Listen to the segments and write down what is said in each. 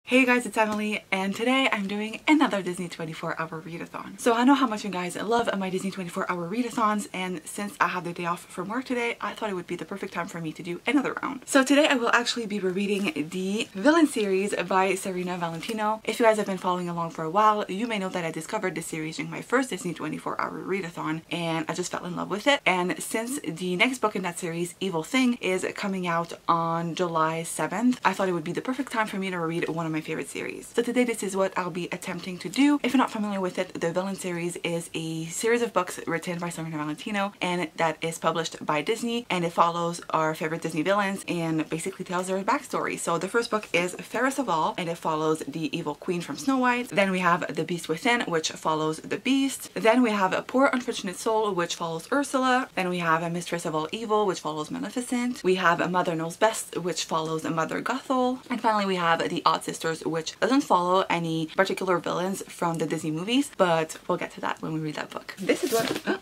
Hey guys, it's Emily, and today I'm doing another Disney 24-hour readathon. So I know how much you guys love my Disney 24-hour readathons, and since I have the day off from work today, I thought it would be the perfect time for me to do another round. So today I will actually be rereading the Villain series by Serena Valentino. If you guys have been following along for a while, you may know that I discovered this series during my first Disney 24-hour readathon, and I just fell in love with it. And since the next book in that series, Evil Thing, is coming out on July 7th, I thought it would be the perfect time for me to reread one of my favorite series. So today this is what I'll be attempting to do. If you're not familiar with it, the Villain series is a series of books written by Serena Valentino and that is published by Disney, and it follows our favorite Disney villains and basically tells their backstory. So the first book is Fairest of All, and it follows the evil queen from Snow White. Then we have The Beast Within, which follows the Beast. Then we have A Poor Unfortunate Soul, which follows Ursula. Then we have A Mistress of All Evil, which follows Maleficent. We have A Mother Knows Best, which follows Mother Gothel. And finally we have The Awl Sisters, which doesn't follow any particular villains from the Disney movies, but we'll get to that when we read that book. This is what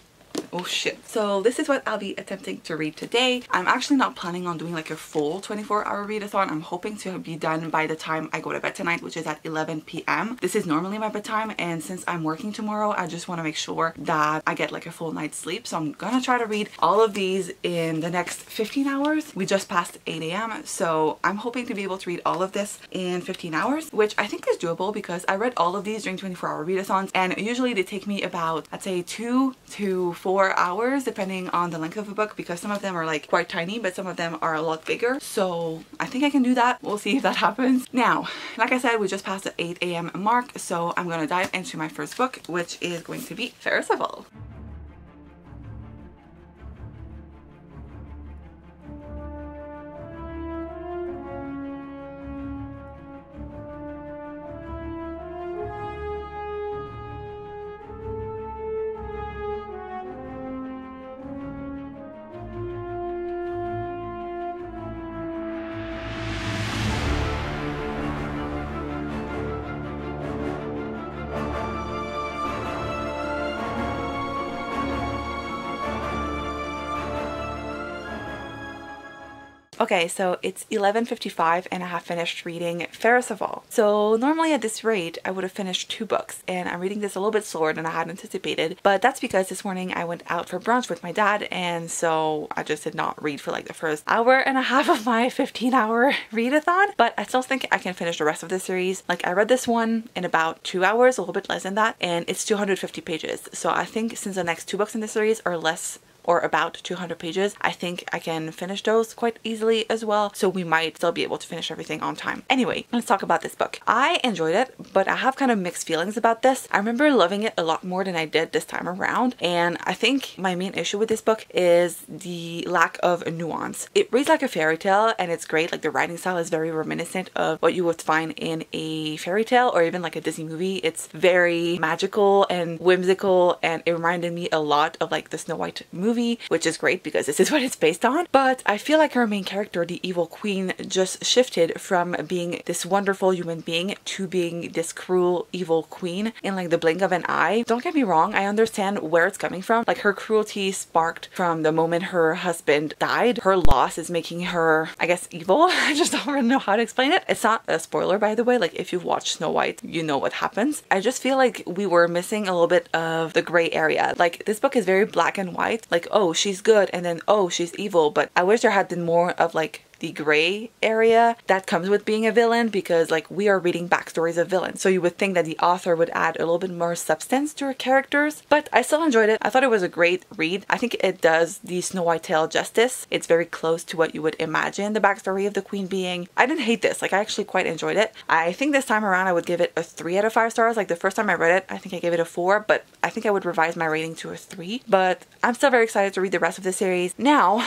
oh shit. So this is what I'll be attempting to read today. I'm actually not planning on doing like a full 24-hour readathon. I'm hoping to be done by the time I go to bed tonight, which is at 11 p.m. This is normally my bedtime, and since I'm working tomorrow, I just want to make sure that I get like a full night's sleep. So I'm gonna try to read all of these in the next 15 hours. We just passed 8 a.m. so I'm hoping to be able to read all of this in 15 hours, which I think is doable because I read all of these during 24-hour readathons, and usually they take me about, I'd say, 2 to 4 hours depending on the length of the book, because some of them are like quite tiny but some of them are a lot bigger. So I think I can do that. We'll see if that happens. Now, like I said, we just passed the 8 a.m. mark, so I'm gonna dive into my first book, which is going to be Fairest of All. Okay, so it's 11:55 and I have finished reading Fairest of All. So normally at this rate I would have finished 2 books, and I'm reading this a little bit slower than I had anticipated, but that's because this morning I went out for brunch with my dad, and so I just did not read for like the first hour and a half of my 15-hour readathon. But I still think I can finish the rest of the series. Like, I read this one in about 2 hours, a little bit less than that, and it's 250 pages. So I think since the next 2 books in the series are less or about 200 pages, I think I can finish those quite easily as well. So we might still be able to finish everything on time. Anyway, let's talk about this book. I enjoyed it, but I have kind of mixed feelings about this. I remember loving it a lot more than I did this time around, and I think my main issue with this book is the lack of nuance. It reads like a fairy tale and it's great. Like, the writing style is very reminiscent of what you would find in a fairy tale or even like a Disney movie. It's very magical and whimsical, and it reminded me a lot of like the Snow White movie, which is great because this is what it's based on. But I feel like our main character, the evil queen, just shifted from being this wonderful human being to being this cruel evil queen in like the blink of an eye. Don't get me wrong, I understand where it's coming from. Like, her cruelty sparked from the moment her husband died. Her loss is making her, I guess, evil. I just don't really know how to explain it. It's not a spoiler, by the way. Like, if you've watched Snow White, you know what happens. I just feel like we were missing a little bit of the gray area. Like, this book is very black and white. Like, oh, she's good, and then oh, she's evil. But I wish there had been more of like the gray area that comes with being a villain, because like, we are reading backstories of villains, so you would think that the author would add a little bit more substance to her characters. But I still enjoyed it. I thought it was a great read. I think it does the Snow White tale justice. It's very close to what you would imagine the backstory of the queen being. I didn't hate this. Like, I actually quite enjoyed it. I think this time around I would give it a 3 out of 5 stars. Like, the first time I read it, I think I gave it a 4, but I think I would revise my rating to a 3. But I'm still very excited to read the rest of the series. Now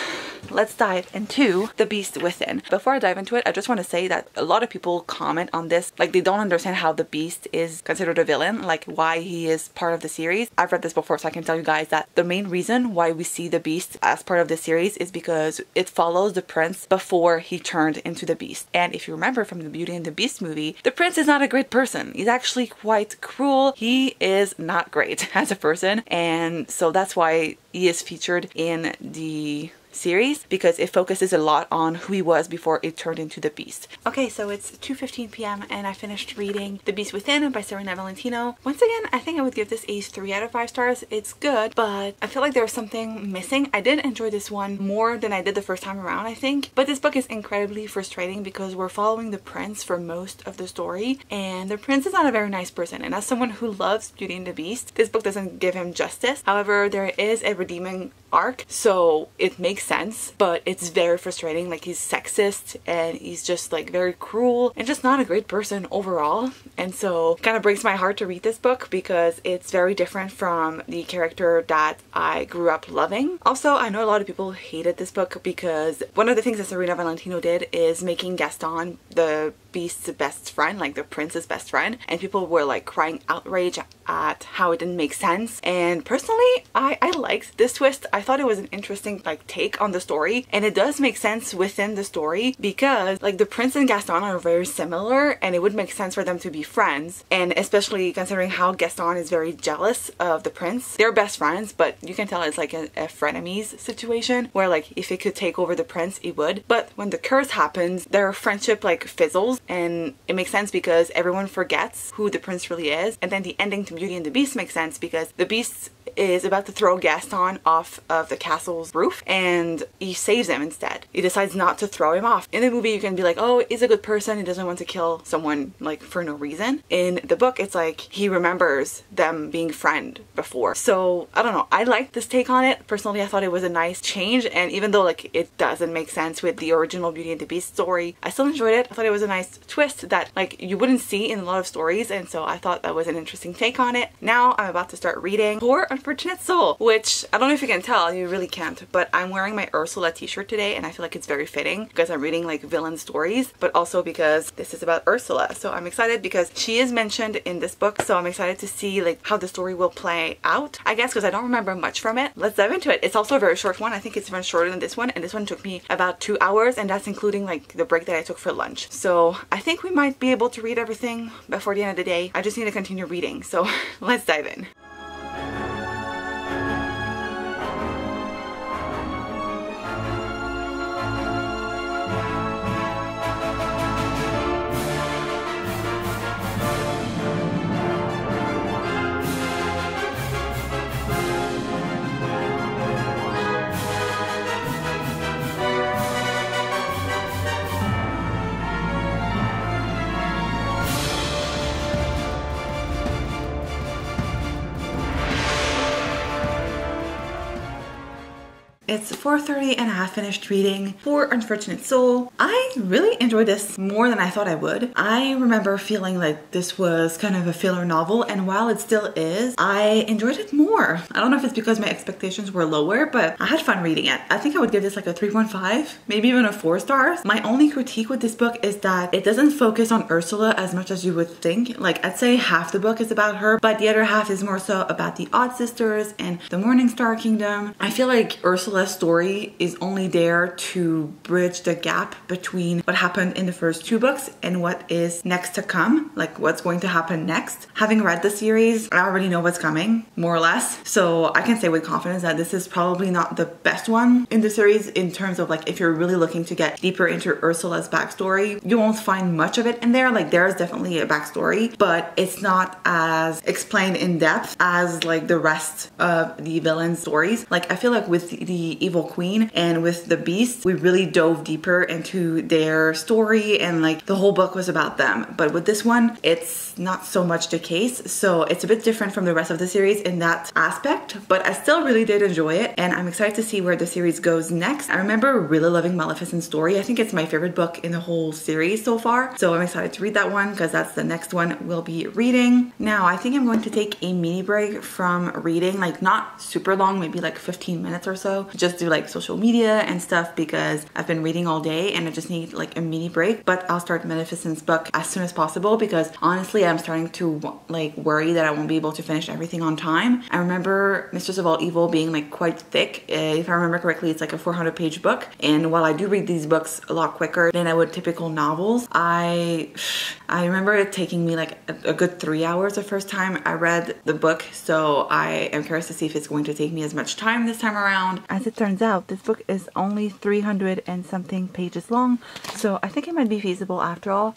let's dive into The Beast Within. Before I dive into it, I just want to say that a lot of people comment on this, like, they don't understand how the Beast is considered a villain, like why he is part of the series. I've read this before, so I can tell you guys that the main reason why we see the Beast as part of the series is because it follows the prince before he turned into the Beast. And if you remember from the Beauty and the Beast movie, the prince is not a great person. He's actually quite cruel. He is not great as a person, and so that's why he is featured in the series because it focuses a lot on who he was before it turned into the Beast. Okay, so it's 2:15 p.m. and I finished reading The Beast Within by Serena Valentino. Once again, I think I would give this a 3 out of 5 stars. It's good, but I feel like there's something missing. I did enjoy this one more than I did the first time around, I think. But this book is incredibly frustrating because we're following the prince for most of the story, and the prince is not a very nice person. And as someone who loves Beauty and the Beast, this book doesn't give him justice. However, there is a redeeming arc, so it makes sense, but it's very frustrating. Like, he's sexist and he's just like very cruel and just not a great person overall. And so it kind of breaks my heart to read this book because it's very different from the character that I grew up loving. Also, I know a lot of people hated this book because one of the things that Serena Valentino did is making Gaston the Beast's best friend, like the prince's best friend, and people were like crying outrage at how it didn't make sense. And personally, I liked this twist. I thought it was an interesting like take on the story, and it does make sense within the story because like the prince and Gaston are very similar and it would make sense for them to be friends, and especially considering how Gaston is very jealous of the prince. They're best friends, but you can tell it's like a frenemies situation where like if it could take over the prince, it would. But when the curse happens, their friendship like fizzles, and it makes sense because everyone forgets who the prince really is. And then the ending to Beauty and the Beast makes sense because the Beast is about to throw Gaston off of the castle's roof and he saves him instead. He decides not to throw him off. In the movie you can be like, oh, he's a good person, he doesn't want to kill someone like for no reason. In the book it's like he remembers them being friend before. So I don't know, I liked this take on it. Personally, I thought it was a nice change, and even though like it doesn't make sense with the original Beauty and the Beast story, I still enjoyed it. I thought it was a nice twist that like you wouldn't see in a lot of stories, and so I thought that was an interesting take on it. Now I'm about to start reading Poor Unfortunate Soul, which I don't know if you can tell, you really can't, but I'm wearing my Ursula t-shirt today and I feel like it's very fitting because I'm reading like villain stories, but also because this is about Ursula. So I'm excited because she is mentioned in this book, so I'm excited to see like how the story will play out, I guess, because I don't remember much from it. Let's dive into it. It's also a very short one. I think it's even shorter than this one, and this one took me about 2 hours, and that's including like the break that I took for lunch. So I think we might be able to read everything before the end of the day. I just need to continue reading, so let's dive in. It's 4:30 and I have finished reading Poor Unfortunate Soul. I really enjoyed this more than I thought I would. I remember feeling like this was kind of a filler novel, and while it still is, I enjoyed it more. I don't know if it's because my expectations were lower, but I had fun reading it. I think I would give this like a 3.5, maybe even a 4 stars. My only critique with this book is that it doesn't focus on Ursula as much as you would think. Like, I'd say half the book is about her, but the other half is more so about the Awl Sisters and the Morning Star Kingdom. I feel like Ursula's story is only there to bridge the gap between what happened in the first 2 books and what is next to come, like what's going to happen next. Having read the series, I already know what's coming, more or less, so I can say with confidence that this is probably not the best one in the series in terms of like if you're really looking to get deeper into Ursula's backstory. You won't find much of it in there. Like, there's definitely a backstory, but it's not as explained in depth as like the rest of the villain stories. Like, I feel like with the Evil Queen and with the Beast, we really dove deeper into their story and like the whole book was about them. But with this one, it's not so much the case, so it's a bit different from the rest of the series in that aspect, but I still really did enjoy it and I'm excited to see where the series goes next. I remember really loving Maleficent's story. I think it's my favorite book in the whole series so far, so I'm excited to read that one because that's the next one we'll be reading. Now I think I'm going to take a mini break from reading, like not super long, maybe like 15 minutes or so, just do like social media and stuff because I've been reading all day and I just need like a mini break. But I'll start Maleficent's book as soon as possible because honestly I'm starting to like worry that I won't be able to finish everything on time. I remember Mistress of All Evil being like quite thick. If I remember correctly, it's like a 400-page book, and while I do read these books a lot quicker than I would typical novels, I remember it taking me like a good 3 hours the first time I read the book, so I am curious to see if it's going to take me as much time this time around as it turns out, this book is only 300 and something pages long, so I think it might be feasible after all.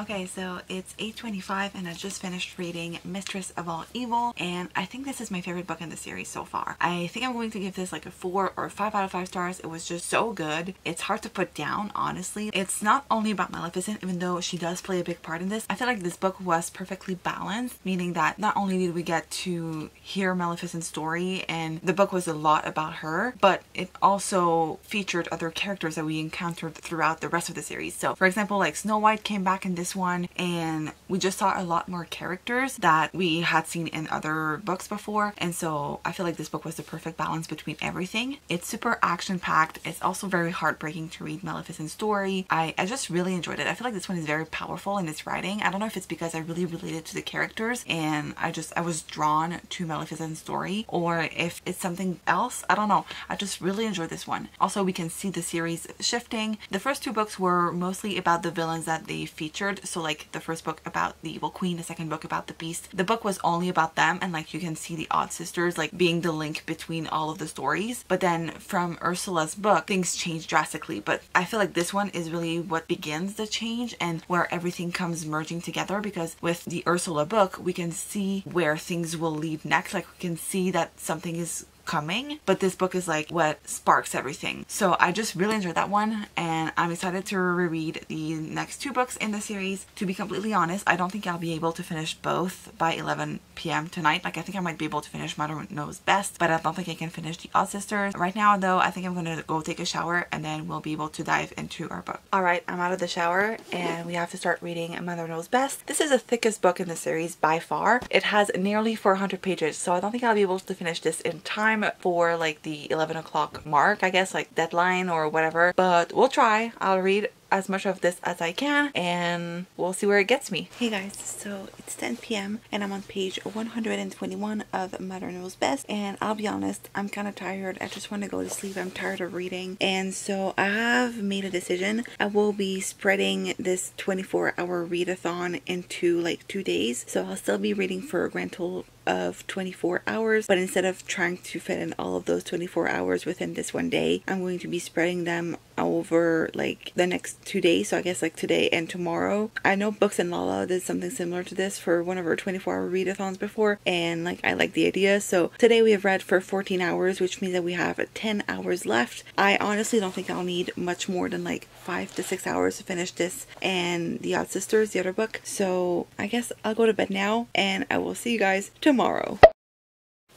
Okay, so it's 8:25 and I just finished reading Mistress of All Evil, and I think this is my favorite book in the series so far. I think I'm going to give this like a 4 or 5 out of 5 stars. It was just so good. It's hard to put down, honestly. It's not only about Maleficent, even though she does play a big part in this. I feel like this book was perfectly balanced, meaning that not only did we get to hear Maleficent's story, and the book was a lot about her, but it also featured other characters that we encountered throughout the rest of the series. So, for example, like Snow White came back in this one, and we just saw a lot more characters that we had seen in other books before, and so I feel like this book was the perfect balance between everything. It's super action-packed. It's also very heartbreaking to read Maleficent's story. I just really enjoyed it. I feel like this one is very powerful in its writing. I don't know if it's because I really related to the characters and I was drawn to Maleficent's story, or if it's something else. I don't know. I just really enjoyed this one. Also, we can see the series shifting. The first 2 books were mostly about the villains that they featured. So like the first book about the Evil Queen, the second book about the Beast. The book was only about them, and like you can see the Awl Sisters like being the link between all of the stories. But then from Ursula's book, things changed drastically. But I feel like this one is really what begins the change and where everything comes merging together, because with the Ursula book, we can see where things will lead next. Like we can see that something is coming, but this book is like what sparks everything. So I just really enjoyed that one, and I'm excited to reread the next 2 books in the series. To be completely honest, I don't think I'll be able to finish both by 11 p.m. tonight. Like I think I might be able to finish Mother Knows Best, but I don't think I can finish the Awl Sisters. Right now though, I think I'm gonna go take a shower and then we'll be able to dive into our book. Alright, I'm out of the shower and we have to start reading Mother Knows Best. This is the thickest book in the series by far. It has nearly 400 pages, so I don't think I'll be able to finish this in time for like the 11 o'clock mark, I guess, like deadline or whatever, but we'll try. I'll read as much of this as I can and we'll see where it gets me. Hey guys, so it's 10 p.m. and I'm on page 121 of Mother Knows Best, and I'll be honest, I'm kind of tired. I just want to go to sleep. I'm tired of reading, and so I have made a decision. I will be spreading this 24-hour readathon into like 2 days, so I'll still be reading for a grand total of 24 hours, but instead of trying to fit in all of those 24 hours within this one day, I'm going to be spreading them over like the next 2 days. So I guess like today and tomorrow. I know Books and Lala did something similar to this for one of her 24-hour readathons before, and like I like the idea. So today we have read for 14 hours, which means that we have 10 hours left. I honestly don't think I'll need much more than like 5 to 6 hours to finish this and the Awl Sisters, the other book. So I guess I'll go to bed now and I will see you guys tomorrow.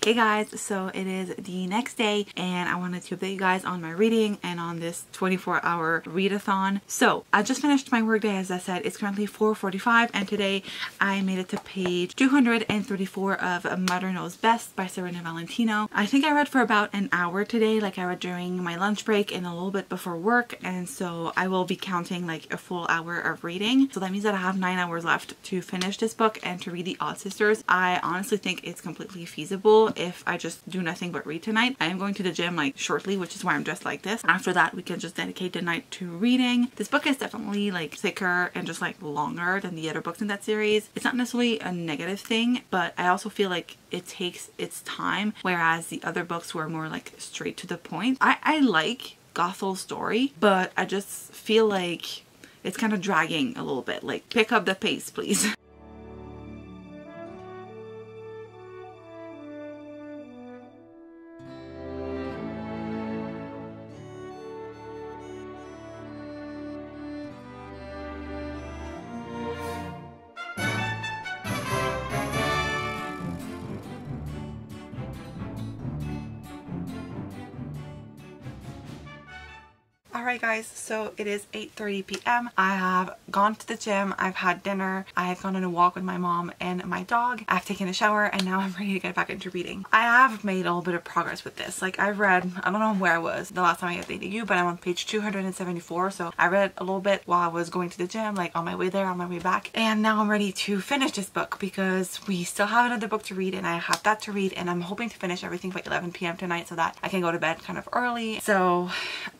Hey guys, so it is the next day and I wanted to update you guys on my reading and on this 24-hour readathon. So I just finished my workday. As I said, it's currently 4:45 and today I made it to page 234 of Mother Knows Best by Serena Valentino. I think I read for about an hour today. Like I read during my lunch break and a little bit before work, and so I will be counting like a full hour of reading. So that means that I have 9 hours left to finish this book and to read the Awl Sisters. I honestly think it's completely feasible if I just do nothing but read tonight. I am going to the gym like shortly, which is why I'm dressed like this. After that, we can just dedicate the night to reading. This book is definitely like thicker and just like longer than the other books in that series. It's not necessarily a negative thing, but I also feel like it takes its time, whereas the other books were more like straight to the point. I like Gothel's story, but I just feel like it's kind of dragging a little bit. Like, pick up the pace, please. Alright guys, so it is 8:30 p.m. I have gone to the gym, I've had dinner, I've gone on a walk with my mom and my dog, I've taken a shower, and now I'm ready to get back into reading. I have made a little bit of progress with this. Like I've read, I don't know where I was the last time I updated you, but I'm on page 274, so I read a little bit while I was going to the gym, like on my way there, on my way back, and now I'm ready to finish this book because we still have another book to read and I have that to read, and I'm hoping to finish everything by 11 p.m. tonight so that I can go to bed kind of early. So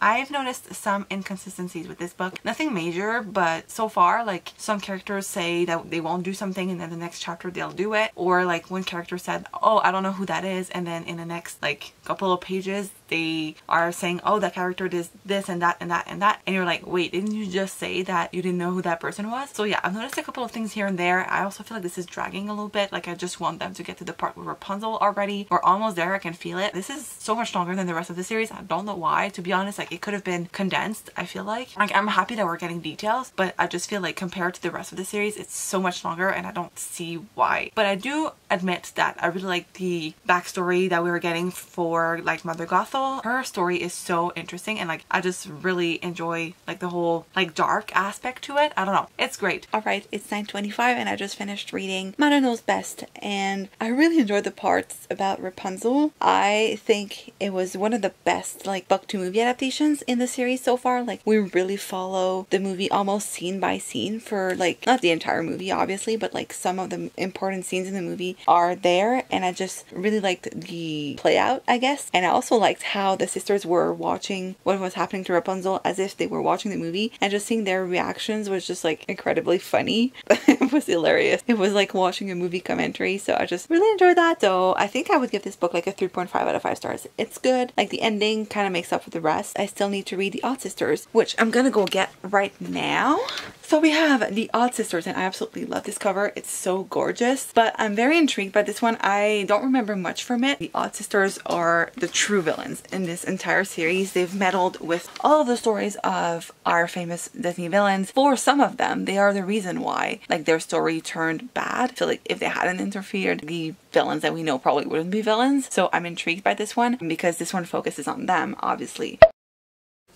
I've noticed some inconsistencies with this book. Nothing major, but so far, like some characters say that they won't do something and then the next chapter they'll do it, or like one character said, oh, I don't know who that is, and then in the next like couple of pages they are saying, oh, that character does this and that and that and that, and you're like, wait, didn't you just say that you didn't know who that person was? So yeah, I've noticed a couple of things here and there. I also feel like this is dragging a little bit. Like I just want them to get to the part with Rapunzel already. We're almost there, I can feel it. This is so much longer than the rest of the series. I don't know why, to be honest. Like it could have been condensed, I feel like I'm happy that we're getting details, but I just feel like compared to the rest of the series it's so much longer and I don't see why. But I do admit that I really like the backstory that we were getting for like Mother Gothel. Her story is so interesting and like I just really enjoy like the whole like dark aspect to it. I don't know, it's great. Alright, it's 9:25 and I just finished reading Mother Knows Best, and I really enjoyed the parts about Rapunzel. I think it was one of the best like book to movie adaptations in the series so far. Like we really follow the movie almost scene by scene for like, not the entire movie obviously, but like some of the important scenes in the movie are there, and I just really liked the play out, I guess. And I also liked how the sisters were watching what was happening to Rapunzel as if they were watching the movie, and just seeing their reactions was just like incredibly funny. It was hilarious. It was like watching a movie commentary, so I just really enjoyed that. So I think I would give this book like a 3.5 out of 5 stars. It's good. Like the ending kind of makes up for the rest. I still need to read the Awl Sisters, which I'm gonna go get right now. So we have the Awl Sisters, and I absolutely love this cover. It's so gorgeous, but I'm very intrigued by this one. I don't remember much from it. The Awl Sisters are the true villains in this entire series. They've meddled with all of the stories of our famous Disney villains. For some of them, they are the reason why like their story turned bad. I feel like if they hadn't interfered, the villains that we know probably wouldn't be villains. So I'm intrigued by this one because this one focuses on them, obviously.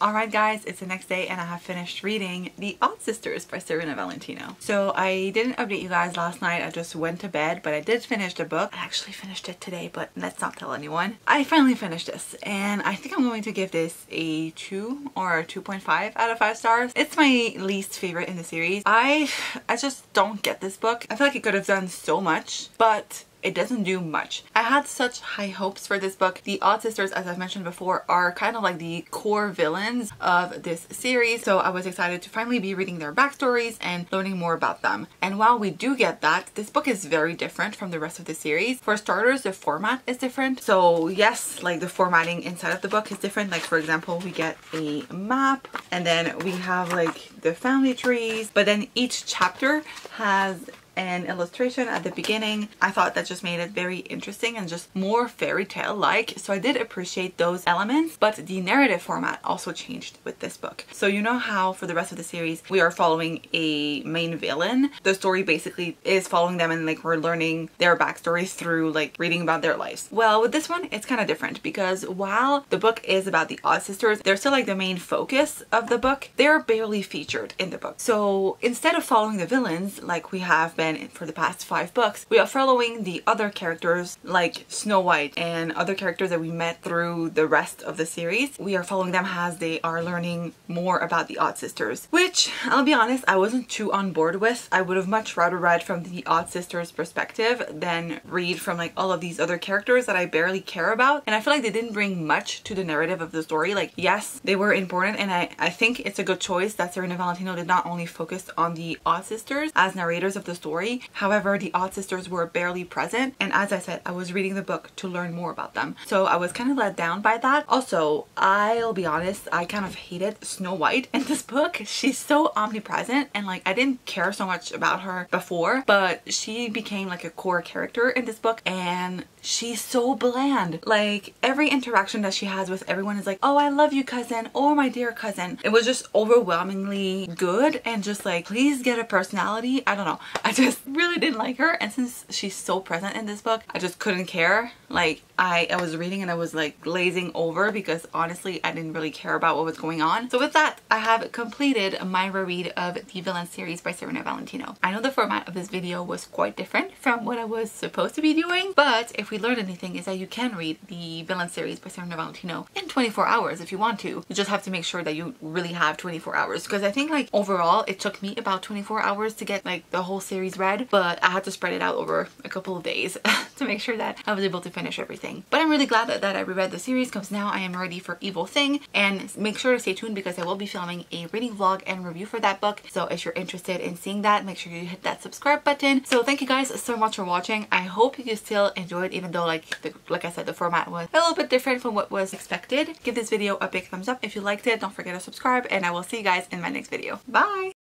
Alright guys, it's the next day and I have finished reading The Awl Sisters by Serena Valentino. So I didn't update you guys last night, I just went to bed, but I did finish the book. I actually finished it today, but let's not tell anyone. I finally finished this and I think I'm going to give this a 2 or a 2.5 out of 5 stars. It's my least favorite in the series. I just don't get this book. I feel like it could have done so much, but it doesn't do much. I had such high hopes for this book. The Awl Sisters, as I've mentioned before, are kind of like the core villains of this series, so I was excited to finally be reading their backstories and learning more about them. And while we do get that, this book is very different from the rest of the series. For starters, the format is different. So yes, like the formatting inside of the book is different. Like for example, we get a map and then we have like the family trees, but then each chapter has an illustration at the beginning. I thought that just made it very interesting and just more fairy tale like, so I did appreciate those elements. But the narrative format also changed with this book. So you know how for the rest of the series we are following a main villain? The story basically is following them and like we're learning their backstories through like reading about their lives. Well, with this one it's kind of different because while the book is about the Awl Sisters, they're still like the main focus of the book. They're barely featured in the book. So instead of following the villains like we have been for the past 5 books, we are following the other characters like Snow White and other characters that we met through the rest of the series. We are following them as they are learning more about the Awl Sisters, which I'll be honest, I wasn't too on board with. I would have much rather read from the Awl Sisters perspective than read from like all of these other characters that I barely care about. And I feel like they didn't bring much to the narrative of the story. Like yes, they were important, and I think it's a good choice that Serena Valentino did not only focus on the Awl Sisters as narrators of the story, story. However, the Awl Sisters were barely present, and as I said, I was reading the book to learn more about them. So I was kind of let down by that. Also, I'll be honest, I kind of hated Snow White in this book. She's so omnipresent, and like I didn't care so much about her before, but she became like a core character in this book, and she's so bland. Like every interaction that she has with everyone is like, oh, I love you, cousin, oh my dear cousin. It was just overwhelmingly good, and just like, please get a personality. I don't know, just really didn't like her. And since she's so present in this book, I just couldn't care. Like I was reading and I was like glazing over because honestly I didn't really care about what was going on. So with that, I have completed my reread of the Villain series by Serena Valentino. I know the format of this video was quite different from what I was supposed to be doing, but if we learned anything is that you can read the Villain series by Serena Valentino in 24 hours if you want to. You just have to make sure that you really have 24 hours, because I think like overall it took me about 24 hours to get like the whole series read, but I had to spread it out over a couple of days to make sure that I was able to finish everything. But I'm really glad that I reread the series, because now I am ready for Evil Thing. And make sure to stay tuned because I will be filming a reading vlog and review for that book. So if you're interested in seeing that, make sure you hit that subscribe button. So thank you guys so much for watching. I hope you still enjoyed, even though like I said, the format was a little bit different from what was expected. Give this video a big thumbs up if you liked it. Don't forget to subscribe, and I will see you guys in my next video. Bye!